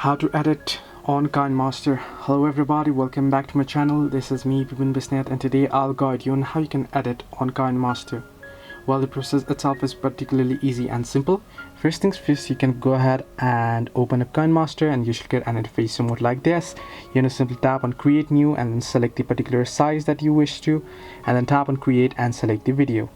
How to edit on Kinemaster. Hello everybody, welcome back to my channel. This is me, Vipin Bisnath, and today I'll guide you on how you can edit on Kinemaster. Well, the process itself is particularly easy and simple. First things first, you can go ahead and open up Kinemaster and you should get an interface somewhat like this. You're going to simply tap on create new and then select the particular size that you wish to, and then tap on create and select the video.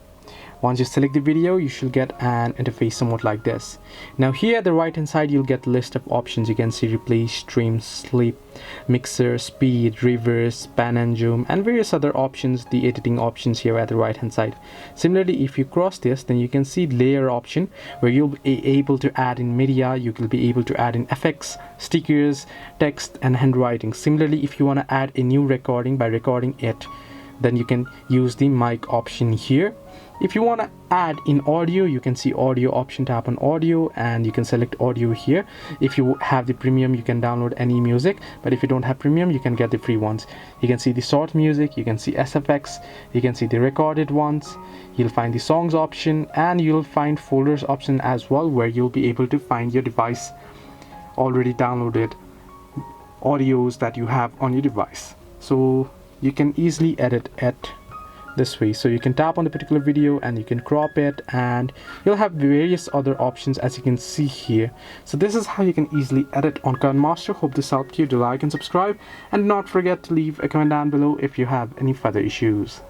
Once you select the video, you should get an interface somewhat like this. Now here at the right hand side, you'll get a list of options. You can see replay, stream, sleep, mixer, speed, reverse, pan and zoom, and various other options, the editing options here at the right hand side. Similarly, if you cross this, then you can see layer option where you'll be able to add in media. You will be able to add in effects, stickers, text and handwriting. Similarly, if you want to add a new recording by recording it, then you can use the mic option here. If you want to add in audio, you can see audio option, tap on audio and you can select audio here. If you have the premium, you can download any music, but if you don't have premium, you can get the free ones. You can see the short music, you can see SFX, you can see the recorded ones, you'll find the songs option, and you'll find folders option as well, where you'll be able to find your device already downloaded audios that you have on your device. So you can easily edit it this way. So you can tap on the particular video and you can crop it, and you'll have various other options as you can see here. So this is how you can easily edit on Kinemaster. Hope this helped you. Do like and subscribe, and not forget to leave a comment down below if you have any further issues.